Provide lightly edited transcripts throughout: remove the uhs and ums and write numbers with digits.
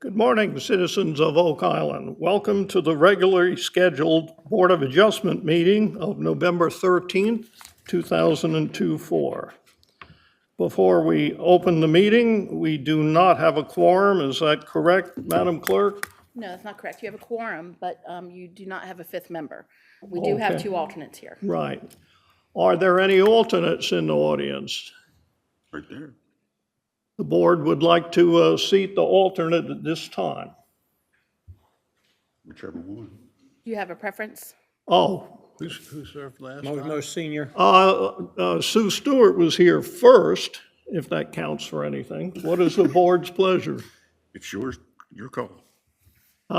Good morning, citizens of Oak Island. Welcome to the regularly scheduled Board of Adjustment meeting of November 13th, 2024. Before we open the meeting, we do not have a quorum. Is that correct, Madam Clerk? No, that's not correct. You have a quorum, but you do not have a fifth member. We do have Okay. two alternates here. Right. Are there any alternates in the audience? Right there. The board would like to seat the alternate at this time. Whichever one. Do you have a preference? Oh, Who served last Most senior. Sue Stewart was here first, if that counts for anything. What is the board's pleasure? It's yours, your call.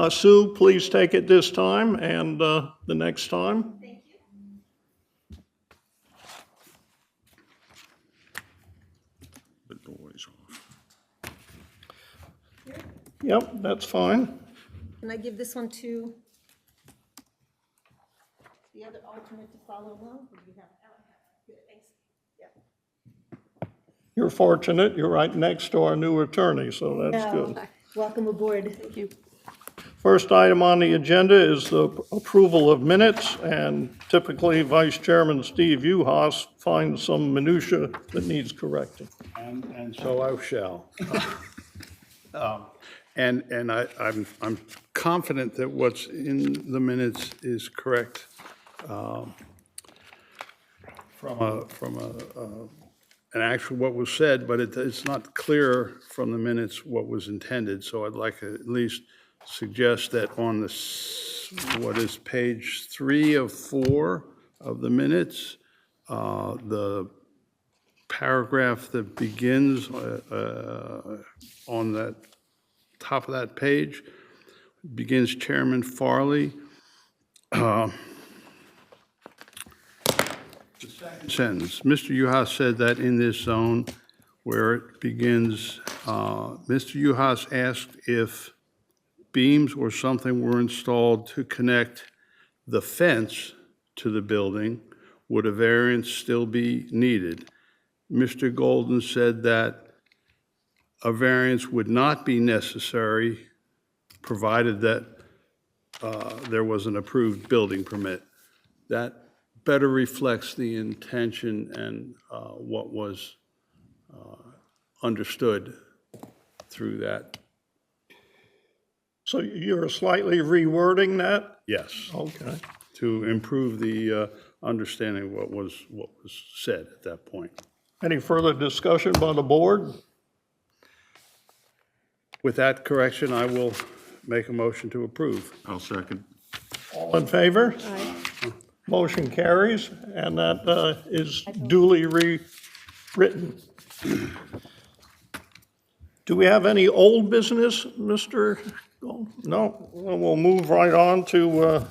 Sue, please take it this time and the next time. Thank you. The noise off. Yep, that's fine. Can I give this one to the other alternate to follow along? Or do you have? Good, thanks. Yeah. You're fortunate, you're right next to our new attorney, so that's good. Welcome aboard. Thank you. First item on the agenda is the approval of minutes, and typically Vice Chairman Steve Uhas finds some minutia that needs correcting. And so I shall. And I'm confident that what's in the minutes is correct from an actual what was said, but it's not clear from the minutes what was intended. So I'd like to at least suggest that on what is page 3 of 4 of the minutes, the paragraph that begins on that top of that page begins Chairman Farley. The second sentence, Mr. Uhas said that in this zone where it begins, Mr. Uhas asked if beams or something were installed to connect the fence to the building, would a variance still be needed? Mr. Golden said that a variance would not be necessary provided that there was an approved building permit. That better reflects the intention and what was understood through that. So you're slightly rewording that? Yes, Okay. to improve the understanding of what was said at that point. Any further discussion by the board? With that correction, I will make a motion to approve. I'll second. All in favor? Aye. Motion carries, and that is duly rewritten. Do we have any old business, Mr. Gold? No? Well, we'll move right on to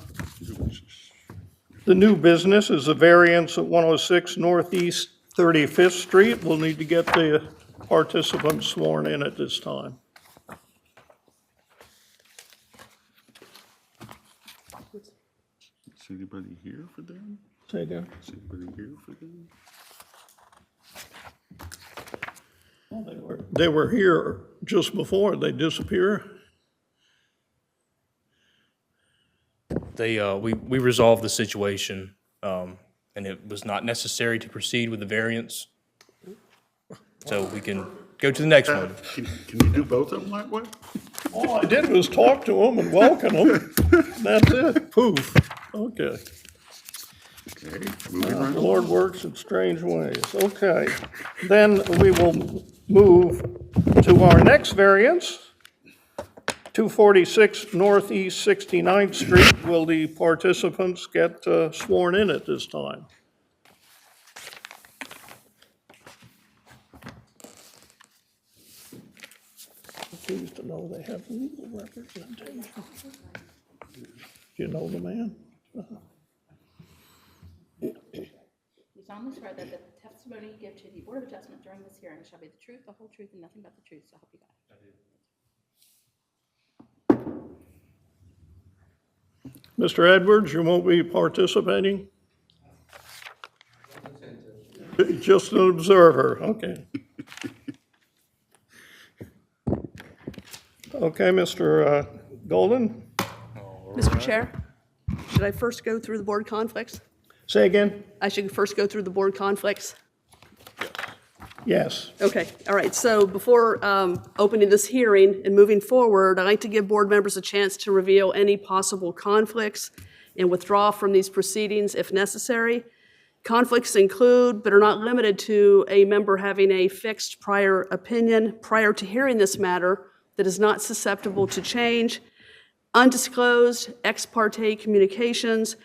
the new business is a variance at 106 Northeast 35th Street. We'll need to get the participants sworn in at this time. Is anybody here for them? Say again? Is anybody here for them? They were here just before. They disappear. We resolved the situation, and it was not necessary to proceed with the variance. So we can go to the next one. Can you do both of them that way? All I did was talk to them and welcome them. That's it. Poof. Okay. Okay, moving right The along. Lord works in strange ways. Okay. Then we will move to our next variance, 246 Northeast 69th Street. Will the participants get sworn in at this time? I'm pleased to know they have legal representation. Do you know the man? You solemnly swear that the testimony you give to the Board of Adjustment during this hearing shall be the truth, the whole truth, and nothing but the truth, so help you God. Mr. Edwards, you won't be participating? Just an observer, okay. Okay, Mr. Golden? Mr. Chair, should I first go through the board conflicts? Say again? I should first go through the board conflicts? Yes. Okay, all right. So before opening this hearing and moving forward, I'd like to give board members a chance to reveal any possible conflicts and withdraw from these proceedings if necessary. Conflicts include, but are not limited to, a member having a fixed prior opinion prior to hearing this matter that is not susceptible to change, undisclosed ex parte communications,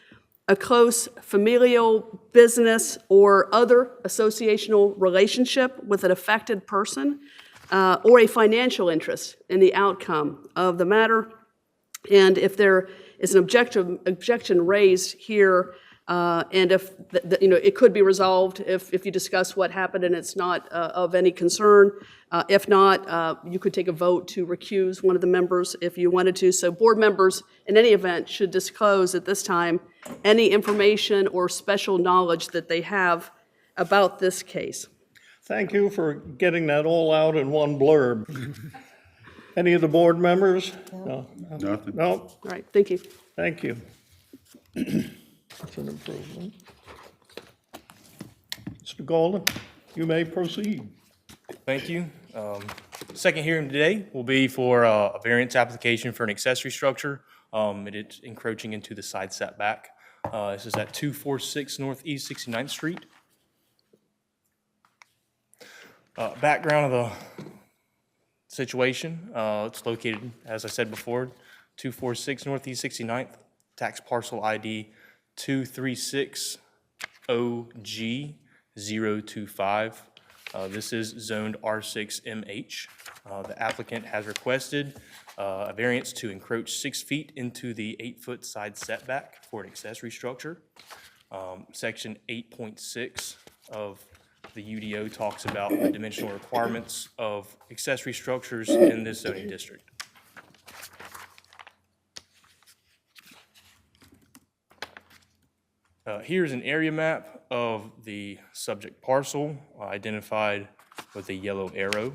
a close familial, business, or other associational relationship with an affected person, or a financial interest in the outcome of the matter. And if there is an objection raised here, and if it could be resolved if you discuss what happened and it's not of any concern. If not, you could take a vote to recuse one of the members if you wanted to. So board members, in any event, should disclose at this time any information or special knowledge that they have about this case. Thank you for getting that all out in one blurb. Any of the board members? No. Nothing. No? All right, thank you. Thank you. That's an improvement. Mr. Golden, you may proceed. Thank you. Second hearing today will be for a variance application for an accessory structure. It is encroaching into the side setback. This is at 246 Northeast 69th Street. Background of the situation, it's located, as I said before, 246 Northeast 69th, tax parcel ID 236OG025. This is zoned R6MH. The applicant has requested a variance to encroach 6 feet into the 8-foot side setback for an accessory structure. Section 8.6 of the UDO talks about the dimensional requirements of accessory structures in this zoning district. Here's an area map of the subject parcel identified with a yellow arrow.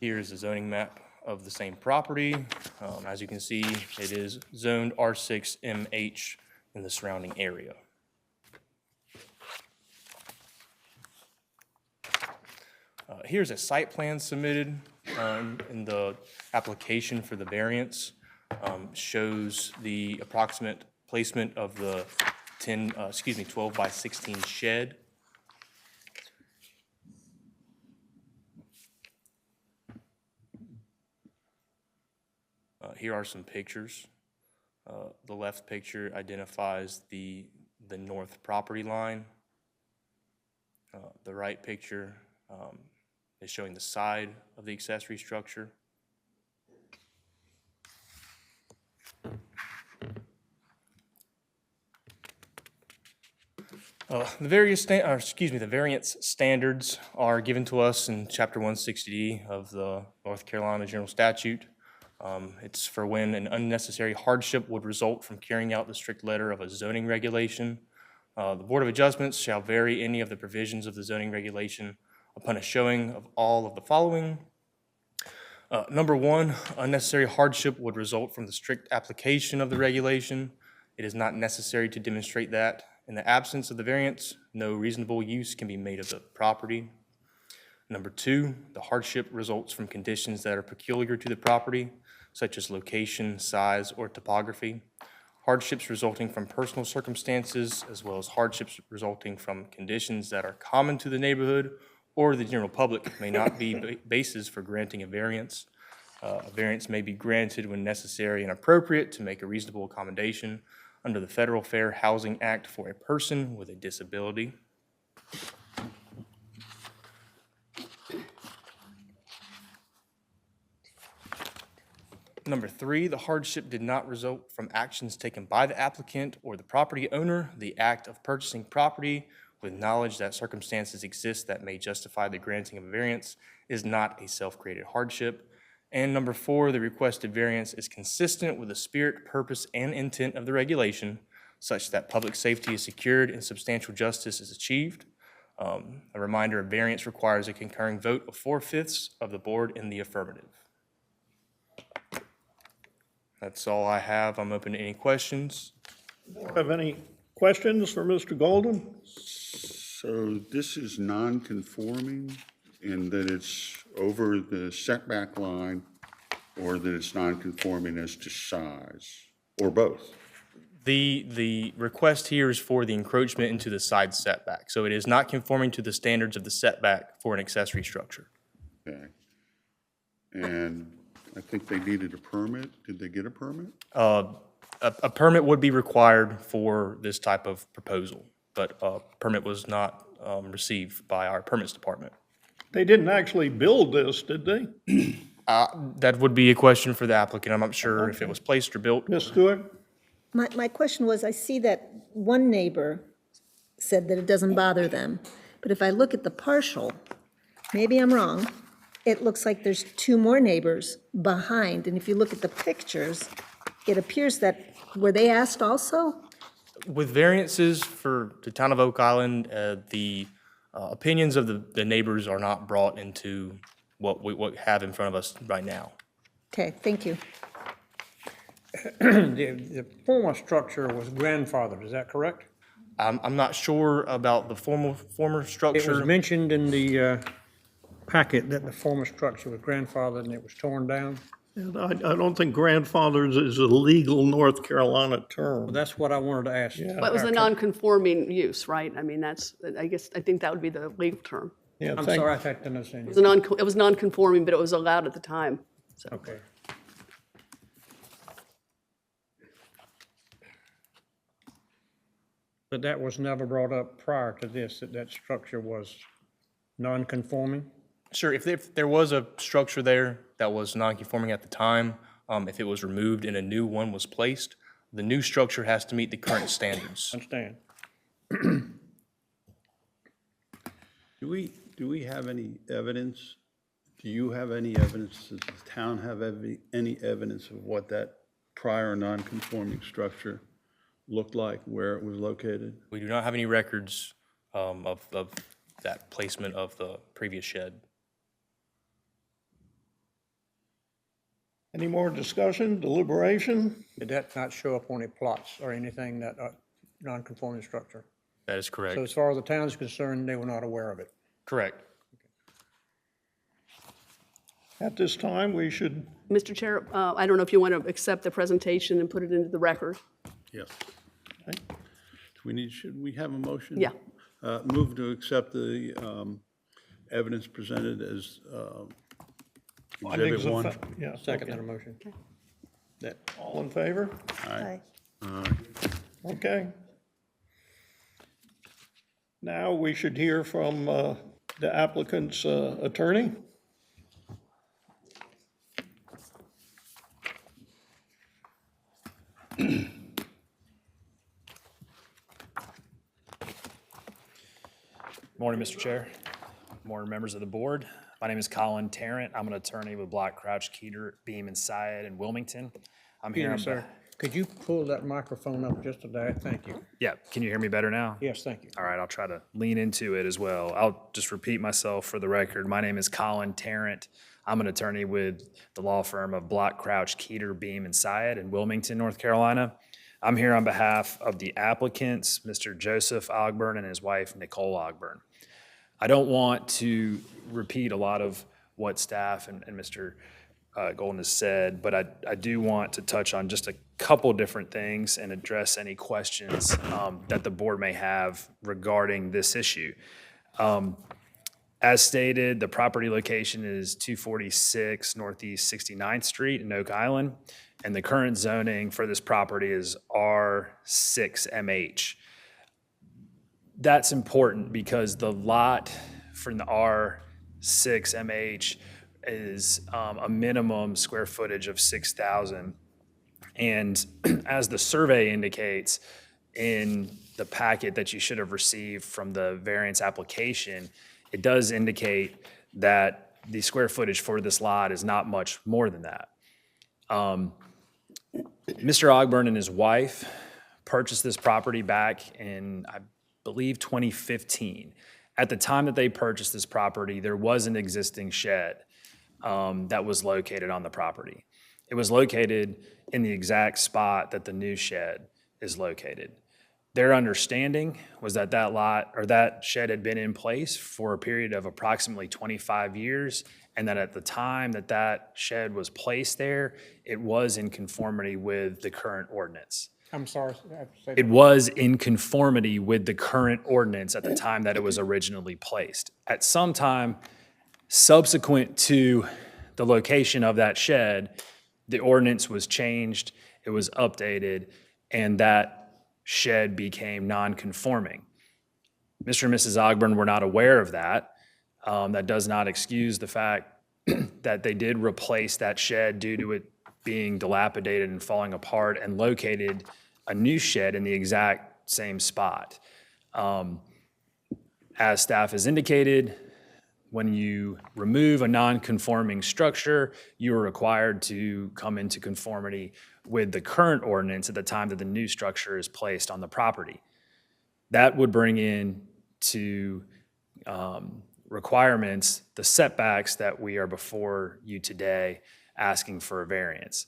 Here's a zoning map of the same property. As you can see, it is zoned R6MH in the surrounding area. Here's a site plan submitted in the application for the variance. Shows the approximate placement of the 12 by 16 shed. Here are some pictures. The left picture identifies the north property line. The right picture is showing the side of the accessory structure. The variance standards are given to us in Chapter 160D of the North Carolina General Statute. It's for when an unnecessary hardship would result from carrying out the strict letter of a zoning regulation. The Board of Adjustments shall vary any of the provisions of the zoning regulation upon a showing of all of the following. Number one, unnecessary hardship would result from the strict application of the regulation. It is not necessary to demonstrate that. In the absence of the variance, no reasonable use can be made of the property. Number two, the hardship results from conditions that are peculiar to the property, such as location, size, or topography. Hardships resulting from personal circumstances, as well as hardships resulting from conditions that are common to the neighborhood or the general public, may not be basis for granting a variance. A variance may be granted when necessary and appropriate to make a reasonable accommodation under the Federal Fair Housing Act for a person with a disability. Number three, the hardship did not result from actions taken by the applicant or the property owner. The act of purchasing property with knowledge that circumstances exist that may justify the granting of a variance is not a self-created hardship. And number four, the requested variance is consistent with the spirit, purpose, and intent of the regulation, such that public safety is secured and substantial justice is achieved. A reminder, a variance requires a concurring vote of 4/5 of the board in the affirmative. That's all I have. I'm open to any questions. Have any questions for Mr. Golden? So this is non-conforming in that it's over the setback line, or that it's non-conforming as to size, or both? The request here is for the encroachment into the side setback. So it is not conforming to the standards of the setback for an accessory structure. Okay. And I think they needed a permit. Did they get a permit? A permit would be required for this type of proposal, but a permit was not received by our permits department. They didn't actually build this, did they? That would be a question for the applicant. I'm not sure if it was placed or built. Ms. Stewart? My question was, I see that one neighbor said that it doesn't bother them, but if I look at the partial, maybe I'm wrong, it looks like there's two more neighbors behind, and if you look at the pictures, it appears that, were they asked also? With variances for the town of Oak Island, the opinions of the neighbors are not brought into what we have in front of us right now. Okay, thank you. The former structure was grandfathered, is that correct? I'm not sure about the former It was structure. mentioned in the packet that the former structure was grandfathered and it was torn down. And I don't think grandfathers is a legal North Carolina term. That's what I wanted to ask. But it was a non-conforming use, right? I mean, I think that would be the legal term. Yeah, I'm thank- sorry, I didn't understand It you. was non-conforming, but it was allowed at the time. Okay. But that was never brought up prior to this, that that structure was non-conforming? Sure, if there was a structure there that was non-conforming at the time, if it was removed and a new one was placed, the new structure has to meet the current standards. Understand? Do we have any evidence? Do you have any evidence? Does the town have any evidence of what that prior non-conforming structure looked like, where it was located? We do not have any records of that placement of the previous shed. Any more discussion, deliberation? Did that not show up on any plots or anything, that non-conforming structure? That is correct. So as far as the town is concerned, they were not aware of it? Correct. At this time, we should, Mr. Chair, I don't know if you want to accept the presentation and put it into the record. Yes. Okay. Should we have a motion? Yeah. Move to accept the evidence presented as findings Exhibit of 1. fa- yeah, Second okay. that motion. All in favor? Aye. Okay. Now we should hear from the applicant's attorney. Morning, Mr. Chair. Morning, members of the board. My name is Colin Tarrant. I'm an attorney with Black Crouch, Keeter, Beam, and Syed in Wilmington. I'm here Peter, on sir, could you pull that microphone up just a tad? Thank you. Yeah, can you hear me better now? Yes, thank you. All right, I'll try to lean into it as well. I'll just repeat myself for the record. My name is Colin Tarrant. I'm an attorney with the law firm of Block, Crouch, Keeter, Beam, and Syed in Wilmington, North Carolina. I'm here on behalf of the applicants, Mr. Joseph Ogburn and his wife, Nicole Ogburn. I don't want to repeat a lot of what staff and Mr. Golden has said, but I do want to touch on just a couple different things and address any questions that the board may have regarding this issue. As stated, the property location is 246 Northeast 69th Street in Oak Island, and the current zoning for this property is R6MH. That's important because the lot from the R6MH is a minimum square footage of 6,000. And as the survey indicates in the packet that you should have received from the variance application, it does indicate that the square footage for this lot is not much more than that. Mr. Ogburn and his wife purchased this property back in, I believe, 2015. At the time that they purchased this property, there was an existing shed that was located on the property. It was located in the exact spot that the new shed is located. Their understanding was that that lot or that shed had been in place for a period of approximately 25 years, and that at the time that that shed was placed there, it was in conformity with the current ordinance. I'm sorry, I have to say It was in conformity with the current ordinance at the time that it was originally placed. At some time subsequent to the location of that shed, the ordinance was changed, it was updated, and that shed became non-conforming. Mr. and Mrs. Ogburn were not aware of that. That does not excuse the fact that they did replace that shed due to it being dilapidated and falling apart and located a new shed in the exact same spot. As staff has indicated, when you remove a non-conforming structure, you are required to come into conformity with the current ordinance at the time that the new structure is placed on the property. That would bring in to requirements the setbacks that we are before you today asking for a variance.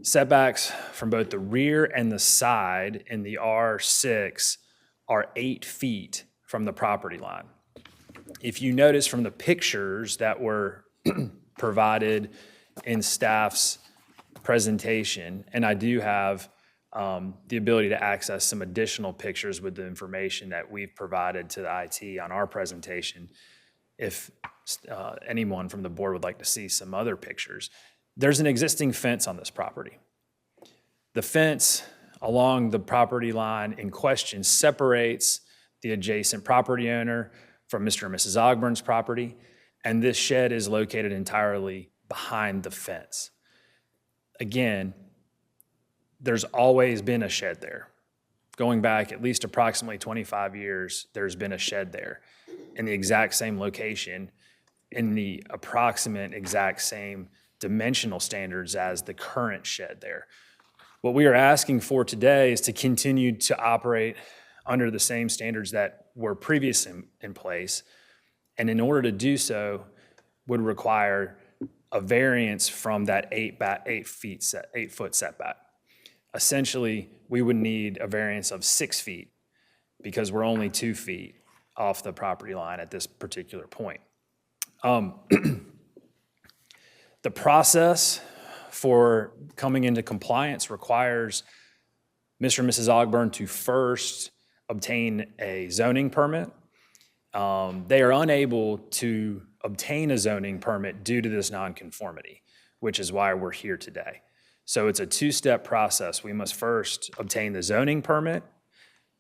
Setbacks from both the rear and the side in the R6 are 8 feet from the property line. If you notice from the pictures that were provided in staff's presentation, and I do have the ability to access some additional pictures with the information that we've provided to the IT on our presentation, if anyone from the board would like to see some other pictures. There's an existing fence on this property. The fence along the property line in question separates the adjacent property owner from Mr. and Mrs. Ogburn's property, and this shed is located entirely behind the fence. Again, there's always been a shed there. Going back at least approximately 25 years, there's been a shed there in the exact same location, in the approximate exact same dimensional standards as the current shed there. What we are asking for today is to continue to operate under the same standards that were previously in place, and in order to do so would require a variance from that 8-foot setback. Essentially, we would need a variance of 6 feet because we're only 2 feet off the property line at this particular point. The process for coming into compliance requires Mr. and Mrs. Ogburn to first obtain a zoning permit. They are unable to obtain a zoning permit due to this nonconformity, which is why we're here today. So it's a two-step process. We must first obtain the zoning permit.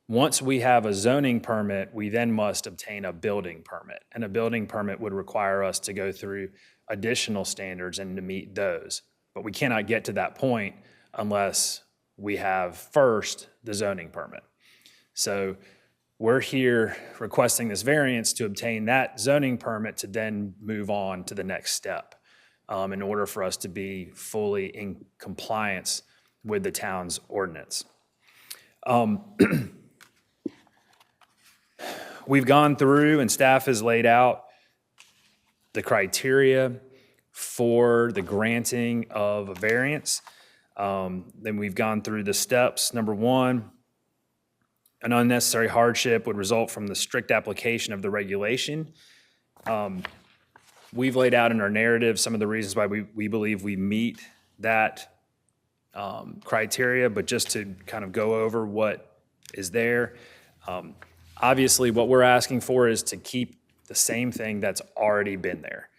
Once we have a zoning permit, we then must obtain a building permit. And a building permit would require us to go through additional standards and to meet those. But we cannot get to that point unless we have first the zoning permit. So we're here requesting this variance to obtain that zoning permit to then move on to the next step in order for us to be fully in compliance with the town's ordinance. We've gone through and staff has laid out the criteria for the granting of a variance. Then we've gone through the steps. Number one, an unnecessary hardship would result from the strict application of the regulation. We've laid out in our narrative some of the reasons why we believe we meet that criteria, but just to kind of go over what is there. Obviously, what we're asking for is to keep the same thing that's already been there.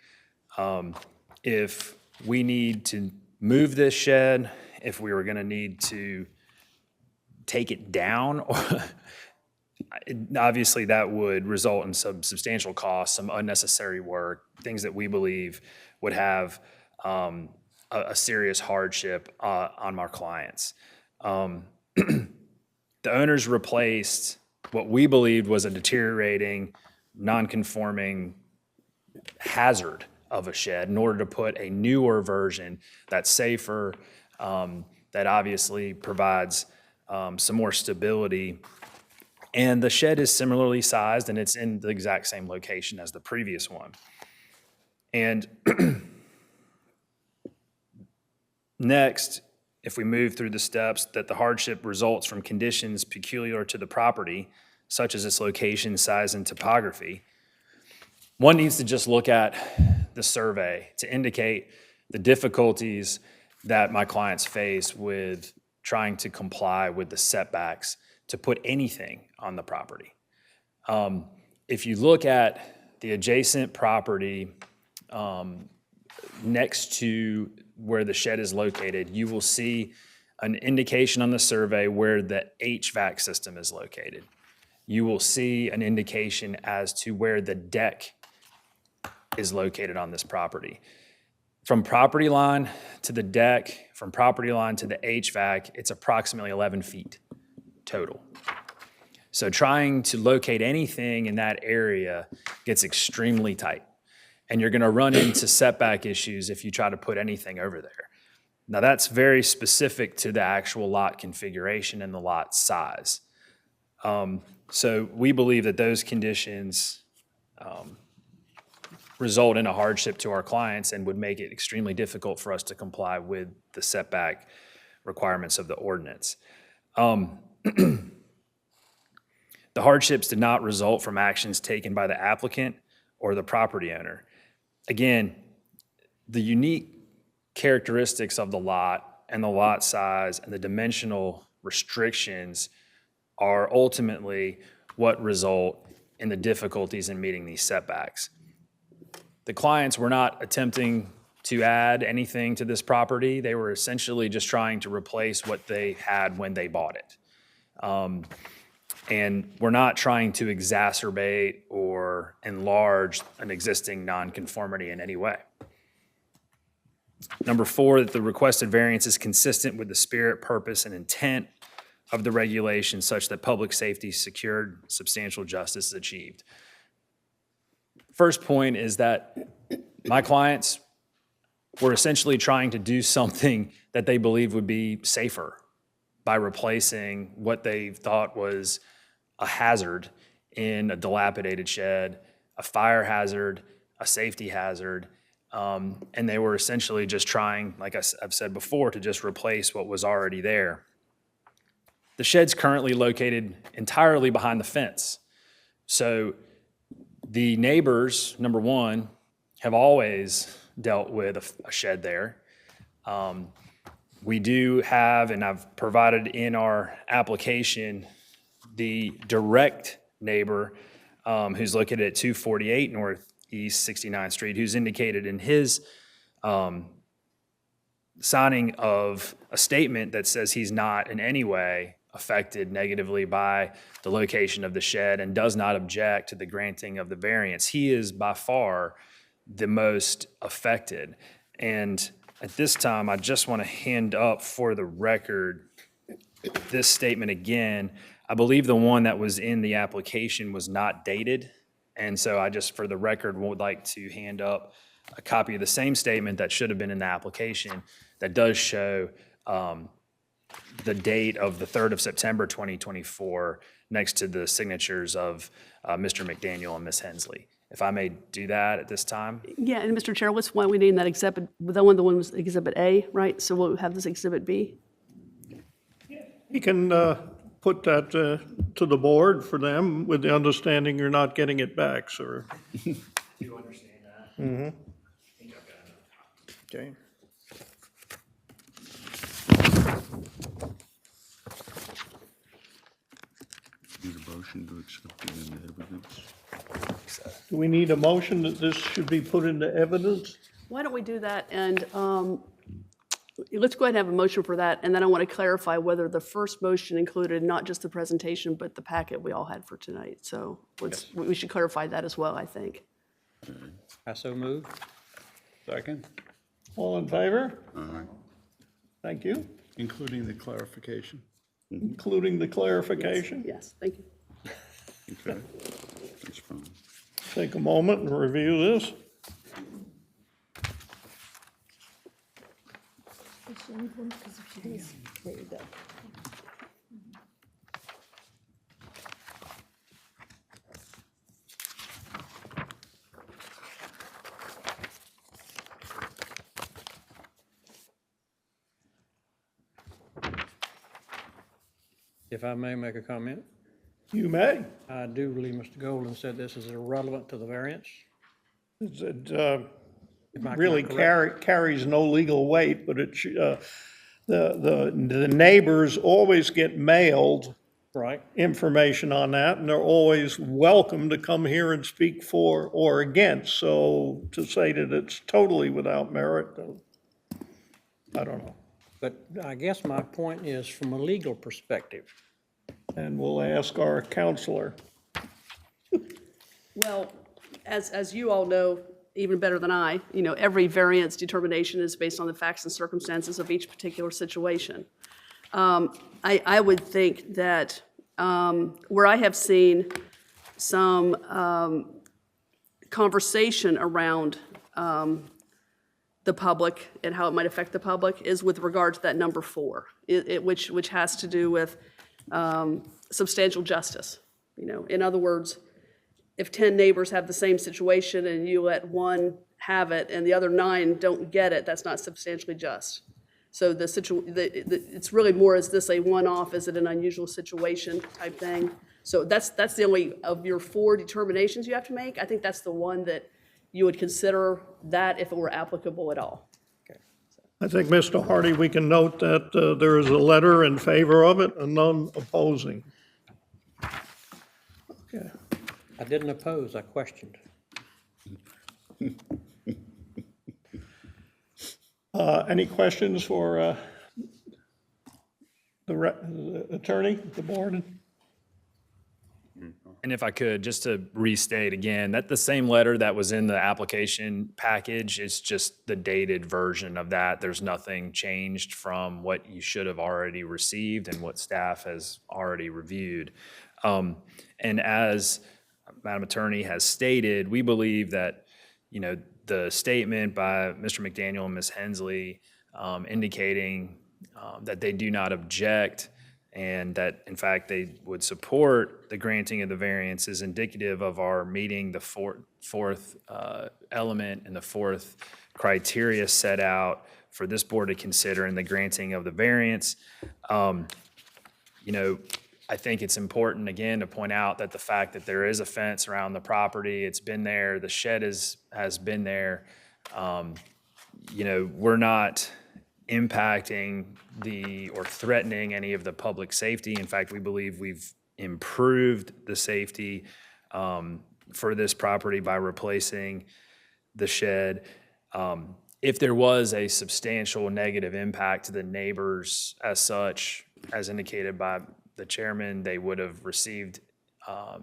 If we need to move this shed, if we were going to need to take it down, obviously that would result in some substantial costs, some unnecessary work, things that we believe would have a serious hardship on our clients. The owners replaced what we believed was a deteriorating, non-conforming hazard of a shed in order to put a newer version that's safer, that obviously provides some more stability And the shed is similarly sized, and it's in the exact same location as the previous one. And next, if we move through the steps, that the hardship results from conditions peculiar to the property, such as its location, size, and topography, one needs to just look at the survey to indicate the difficulties that my clients face with trying to comply with the setbacks to put anything on the property. If you look at the adjacent property next to where the shed is located, you will see an indication on the survey where the HVAC system is located. You will see an indication as to where the deck is located on this property. From property line to the deck, from property line to the HVAC, it's approximately 11 feet total. So trying to locate anything in that area gets extremely tight. And you're gonna run into setback issues if you try to put anything over there. Now that's very specific to the actual lot configuration and the lot size. So we believe that those conditions result in a hardship to our clients and would make it extremely difficult for us to comply with the setback requirements of the ordinance. The hardships did not result from actions taken by the applicant or the property owner. Again, the unique characteristics of the lot and the lot size and the dimensional restrictions are ultimately what result in the difficulties in meeting these setbacks. The clients were not attempting to add anything to this property. They were essentially just trying to replace what they had when they bought it. And we're not trying to exacerbate or enlarge an existing nonconformity in any way. Number 4, that the requested variance is consistent with the spirit, purpose, and intent of the regulation such that public safety is secured, substantial justice is achieved. First point is that my clients were essentially trying to do something that they believed would be safer by replacing what they thought was a hazard in a dilapidated shed, a fire hazard, a safety hazard, and they were essentially just trying, like I've said before, to just replace what was already there. The shed's currently located entirely behind the fence. So the neighbors, number 1, have always dealt with a shed there. We do have, and I've provided in our application, the direct neighbor who's located at 248 Northeast 69th Street, who's indicated in his signing of a statement that says he's not in any way affected negatively by the location of the shed and does not object to the granting of the variance. He is by far the most affected. And at this time, I just want to hand up for the record this statement again. I believe the one that was in the application was not dated. And so I just, for the record, would like to hand up a copy of the same statement that should have been in the application that does show the date of the 3rd of September 2024 next to the signatures of Mr. McDaniel and Ms. Hensley. If I may do that at this time. Yeah, and Mr. Chair, what's why we named that exhibit? The one was Exhibit A, right? So we'll have this Exhibit B? You can put that to the board for them with the understanding you're not getting it back, sir. Do you understand that? Mm-hmm. I think I've got enough. Okay. Need a motion to accept it into evidence? Do we need a motion that this should be put into evidence? Why don't we do that? And let's go ahead and have a motion for that. And then I want to clarify whether the first motion included not just the presentation, but the packet we all had for tonight. So we should clarify that as well, I think. I so move. Second. All in favor? Aye. Thank you, Including the clarification. including the clarification. Yes, thank you. Okay, that's fine. Take a moment and review this. There you go. If I may make a comment, You may. I do believe Mr. Golden said this is irrelevant to the variance. It Am I really correct? carries no legal weight, but the neighbors always get mailed Right? information on that, and they're always welcome to come here and speak for or against. So to say that it's totally without merit, I don't know. But I guess my point is from a legal perspective. And we'll ask our counselor. Well, as you all know, even better than I, every variance determination is based on the facts and circumstances of each particular situation. I would think that where I have seen some conversation around the public and how it might affect the public is with regard to that number 4, which has to do with substantial justice. In other words, if 10 neighbors have the same situation and you let one have it and the other 9 don't get it, that's not substantially just. So it's really more, is this a one-off, is it an unusual situation type thing? So that's the only, of your 4 determinations you have to make, I think that's the one that you would consider that if it were applicable at all. I think, Mr. Hardy, we can note that there is a letter in favor of it and none opposing. Okay. I didn't oppose, I questioned. Any questions for the attorney, the board? And if I could, just to restate again, that the same letter that was in the application package is just the dated version of that. There's nothing changed from what you should have already received and what staff has already reviewed. And as Madam Attorney has stated, we believe that, the statement by Mr. McDaniel and Ms. Hensley indicating that they do not object and that, in fact, they would support the granting of the variance is indicative of our meeting the fourth element and the 4th criteria set out for this board to consider in the granting of the variance. I think it's important, again, to point out that the fact that there is a fence around the property, it's been there, the shed has been there. We're not impacting or threatening any of the public safety. In fact, we believe we've improved the safety for this property by replacing the shed. If there was a substantial negative impact to the neighbors as such, as indicated by the chairman, they would have received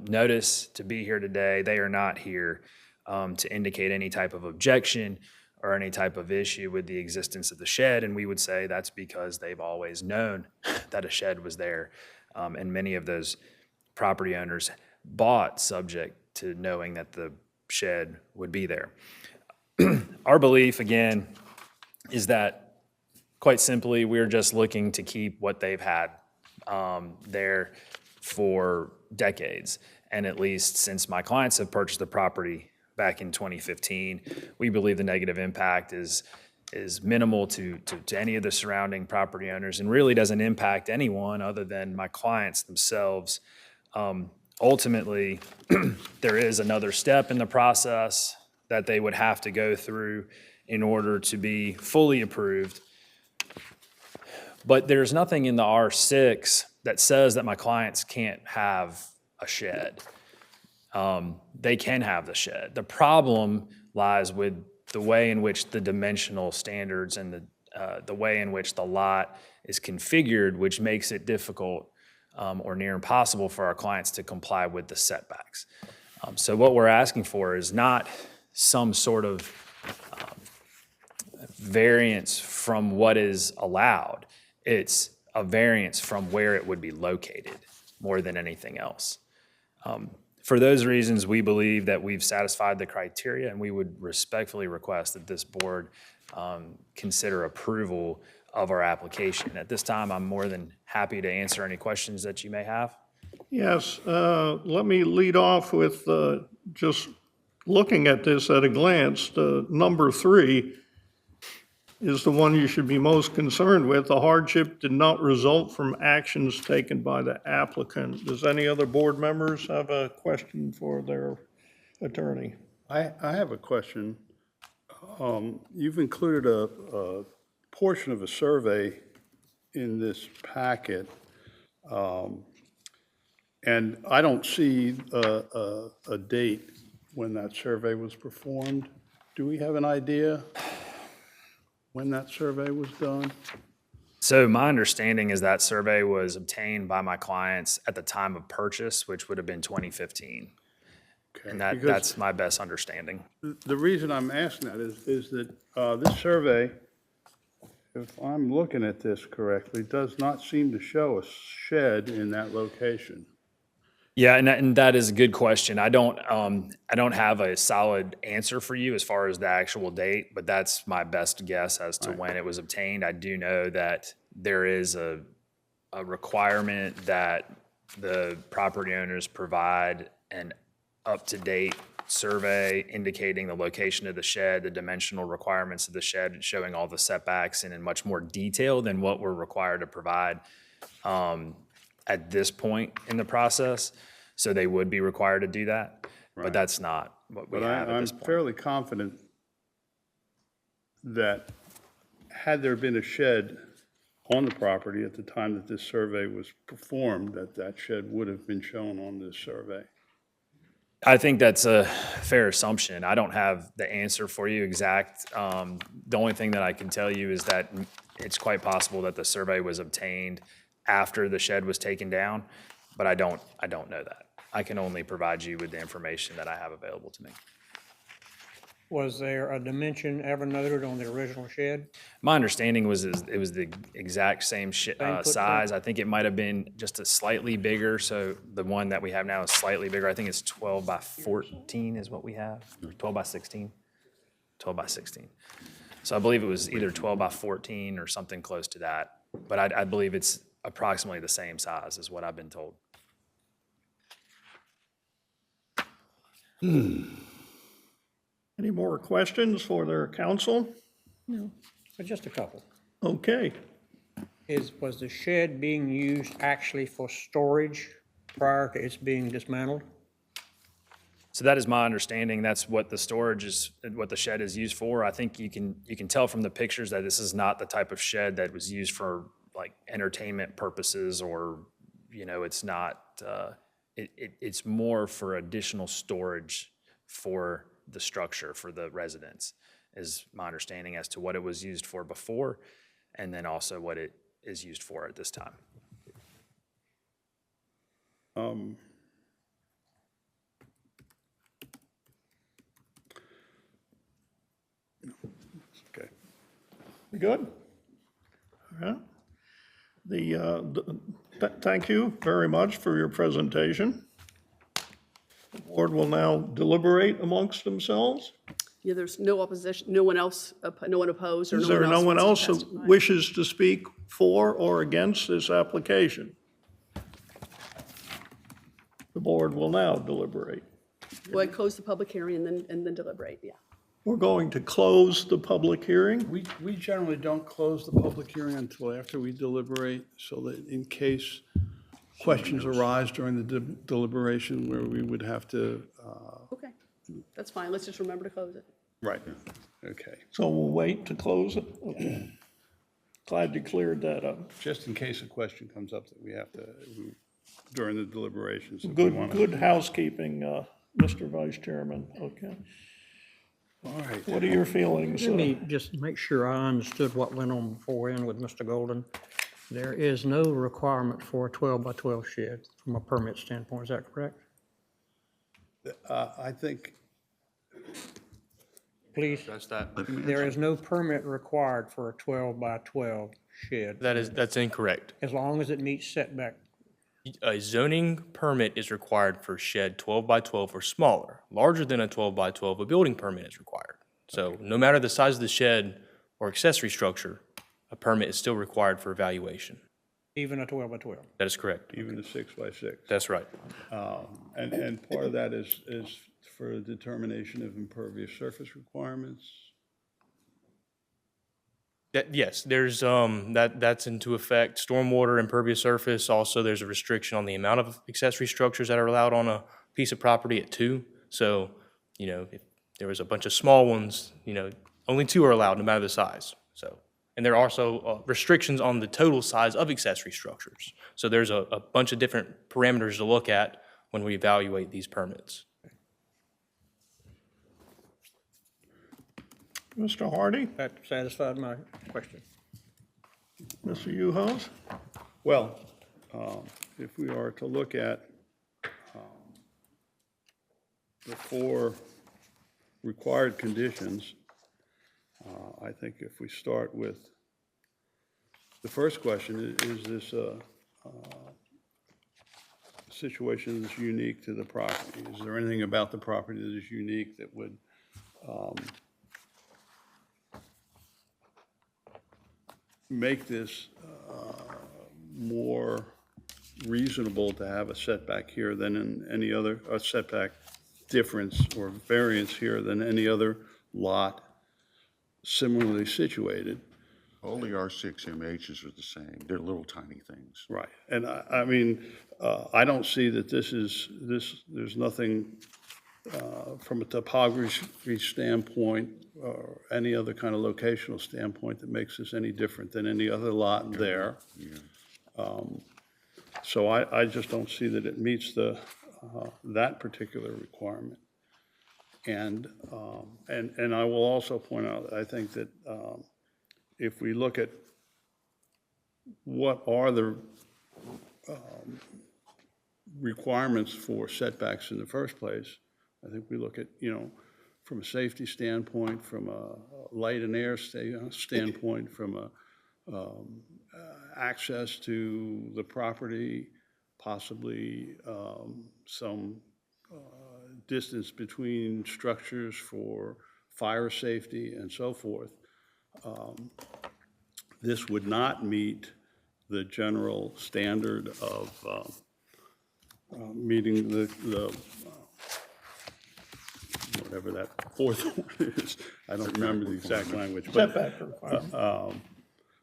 notice to be here today. They are not here to indicate any type of objection or any type of issue with the existence of the shed, and we would say that's because they've always known that a shed was there, and many of those property owners bought subject to knowing that the shed would be there. Our belief, again, is that, quite simply, we're just looking to keep what they've had there for decades, and at least since my clients have purchased the property back in 2015, we believe the negative impact is minimal to any of the surrounding property owners and really doesn't impact anyone other than my clients themselves. Ultimately, there is another step in the process that they would have to go through in order to be fully approved. But there's nothing in the R6 that says that my clients can't have a shed. They can have the shed. The problem lies with the way in which the dimensional standards and the way in which the lot is configured, which makes it difficult or near impossible for our clients to comply with the setbacks. So what we're asking for is not some sort of variance from what is allowed. It's a variance from where it would be located more than anything else. For those reasons, we believe that we've satisfied the criteria, and we would respectfully request that this board consider approval of our application. At this time, I'm more than happy to answer any questions that you may have. Yes, let me lead off with just looking at this at a glance. Number 3, is the one you should be most concerned with. The hardship did not result from actions taken by the applicant. Does any other board members have a question for their attorney? I have a question. You've included a portion of a survey in this packet, and I don't see a date when that survey was performed. Do we have an idea when that survey was done? So my understanding is that survey was obtained by my clients at the time of purchase, which would have been 2015. Okay, And because that's my best understanding. the reason I'm asking that is that this survey, if I'm looking at this correctly, does not seem to show a shed in that location. Yeah, and that is a good question. I don't have a solid answer for you as far as the actual date, but that's my best guess as to when it was obtained. I do know that there is a requirement that the property owners provide an up-to-date survey indicating the location of the shed, the dimensional requirements of the shed, and showing all the setbacks and in much more detail than what we're required to provide at this point in the process. So they would be required to do that, but that's not what we But have at I'm this point. fairly confident that had there been a shed on the property at the time that this survey was performed, that shed would have been shown on this survey. I think that's a fair assumption. I don't have the answer for you exact. The only thing that I can tell you is that it's quite possible that the survey was obtained after the shed was taken down, but I don't know that. I can only provide you with the information that I have available to me. Was there a dimension ever noted on the original shed? My understanding was it was the exact same footprint? size. I think it might have been just a slightly bigger. So the one that we have now is slightly bigger. I think it's 12 by 14 is what we have, or 12 by 16. 12 by 16. So I believe it was either 12 by 14 or something close to that. But I believe it's approximately the same size is what I've been told. Any more questions for their counsel? Just a couple. Okay. Was the shed being used actually for storage prior to its being dismantled? So that is my understanding. That's what the storage is, what the shed is used for. I think you can tell from the pictures that this is not the type of shed that was used for like entertainment purposes, or, it's not, it's more for additional storage for the structure, for the residents, is my understanding as to what it was used for before, and then also what it is used for at this time. Okay. Good? All right. Thank you very much for your presentation. The board will now deliberate amongst themselves. Yeah, there's no opposition, no one else, no one opposed, or Is no there one no else one wants else to who testify. wishes to speak for or against this application? The board will now deliberate. Well, close the public hearing and then deliberate, yeah. We're going to close the public hearing. We generally don't close the public hearing until after we deliberate, so that in case questions arise during the deliberation where we would have to, Okay, that's fine. Let's just remember to close it. right, okay. So we'll wait to close it? Okay. Glad you cleared that up. Just in case a question comes up that we have to, during the deliberations. if we wanna- Good housekeeping, Mr. Vice Chairman. Okay. All right. What are your feelings? Let me just make sure I understood what went on beforehand with Mr. Golden. There is no requirement for a 12 by 12 shed from a permit standpoint, is that correct? I think, Please, there is no permit required for a 12 by 12 shed, That's incorrect. as long as it meets setback. A zoning permit is required for shed 12 by 12 or smaller. Larger than a 12 by 12, a building permit is required. So no matter the size of the shed or accessory structure, a permit is still required for evaluation. Even a 12 by 12. That is correct. even a 6 by 6. That's right. And part of that is for a determination of impervious surface requirements. Yes, there's, that's into effect, stormwater impervious surface. Also, there's a restriction on the amount of accessory structures that are allowed on a piece of property at 2. So, if there was a bunch of small ones, only 2 are allowed, no matter the size. So, and there are also restrictions on the total size of accessory structures. So there's a bunch of different parameters to look at when we evaluate these permits. Mr. Hardy, That satisfied my question. Mr. Uhas? Well, if we are to look at the 4 required conditions, I think if we start with, the first question, is this a situation that's unique to the property? Is there anything about the property that is unique that would make this more reasonable to have a setback here than in any other, a setback difference or variance here than any other lot similarly situated? All the R6 MHs are the same. They're little tiny things. Right. And I mean, I don't see that there's nothing from a topography standpoint or any other kind of locational standpoint that makes this any different than any other lot there. So I just don't see that it meets that particular requirement. And I will also point out that I think that if we look at what are the requirements for setbacks in the first place, I think we look at, from a safety standpoint, from a light and air standpoint, from a access to the property, possibly some distance between structures for fire safety and so forth. This would not meet the general standard of meeting the whatever that 4th one is. I don't remember the exact language. But, Setback requirement.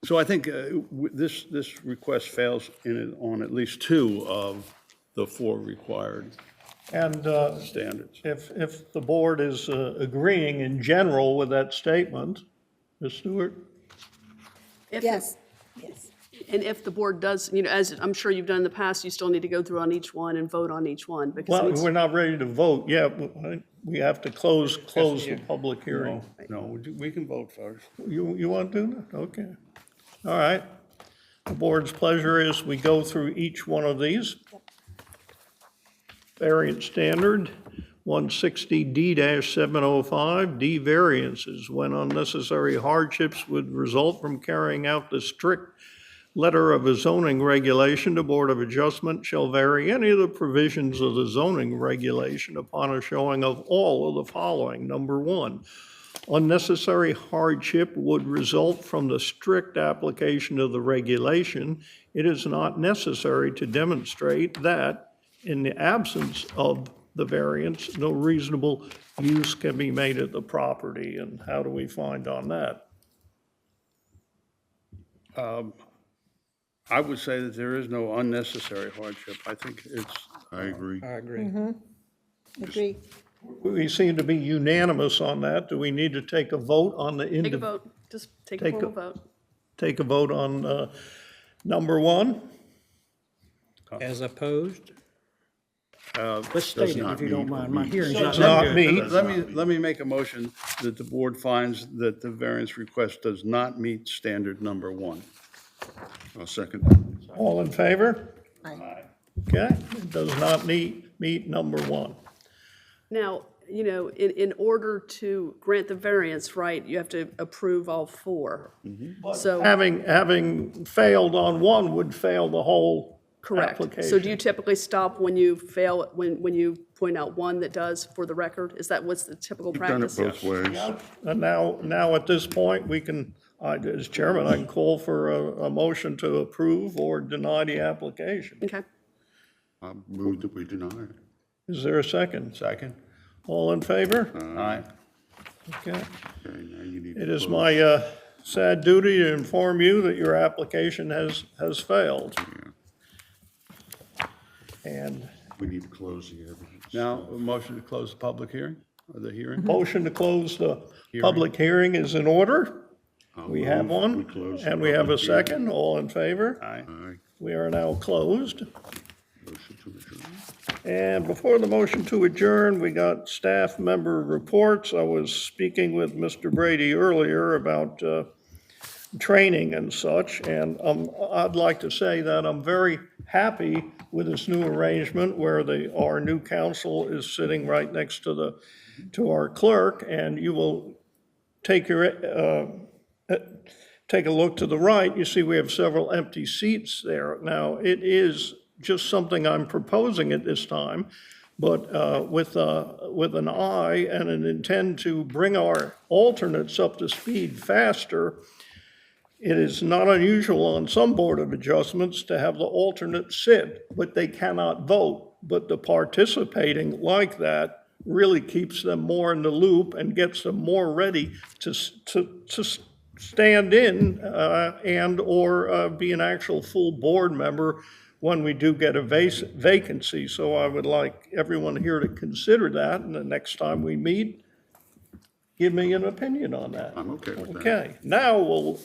so I think this request fails on at least 2 of the 4 required And standards. if the board is agreeing in general with that statement, Ms. Stewart? If- Yes, yes. And if the board does, as I'm sure you've done in the past, you still need to go through on each one and vote on each one because Well, it's- we're not ready to vote yet. We have to close the public hearing. No, we can vote first. You want to do that? Okay. All right. The board's pleasure is we go through each one of these. Variance standard, 160D-705, D variances, when unnecessary hardships would result from carrying out the strict letter of a zoning regulation, the Board of Adjustment shall vary any of the provisions of the zoning regulation upon a showing of all of the following. Number 1, unnecessary hardship would result from the strict application of the regulation. It is not necessary to demonstrate that, in the absence of the variance, no reasonable use can be made of the property. And how do we find on that? I would say that there is no unnecessary hardship. I think it's, I agree. I agree. Agree. We seem to be unanimous on that. Do we need to take a vote on the take a vote, just take a Take a- formal vote. Take a vote on number 1? As opposed? Let's does state it not if you don't meet mind. or My meets. hearing's not Does that not good. meet. let me make a motion that the board finds that the variance request does not meet standard number 1. I'll second that. All in favor? Aye. Okay, it does not meet number 1. Now, in order to grant the variance, right, you have to approve all 4. So, Having failed on 1 would fail the whole correct. application. So do you typically stop when you fail, when you point out one that does for the record? Is that what's the typical We've done it practice? both ways. And now at this point, we can, as chairman, I can call for a motion to approve or deny the application. Okay. I move that we deny it. Is there a second? Second. All in favor? Aye. Okay. Okay, now you need to It is close. my sad duty to inform you that your application has failed. And We need to close the evidence. Now, a motion to close the public hearing, or the hearing? motion to close the public hearing is in order. We have move one, we close the and we have a public hearing. second. All in favor? Aye. Aye. We are now closed. Motion to adjourn. And before the motion to adjourn, we got staff member reports. I was speaking with Mr. Brady earlier about training and such, and I'd like to say that I'm very happy with this new arrangement where our new counsel is sitting right next to our clerk, and you will take a look to the right, you see we have several empty seats there. Now, it is just something I'm proposing at this time, but with an eye and an intent to bring our alternates up to speed faster. It is not unusual on some Board of Adjustments to have the alternate sit, but they cannot vote. But the participating like that really keeps them more in the loop and gets them more ready to stand in and/or be an actual full board member when we do get a vacancy. So I would like everyone here to consider that, and the next time we meet, give me an opinion on that. I'm okay with that. Okay, now we'll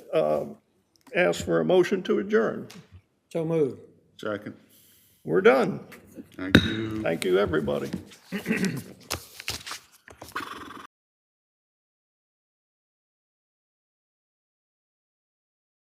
ask for a motion to adjourn. So moved. Second. We're done. Thank you. Thank you, everybody.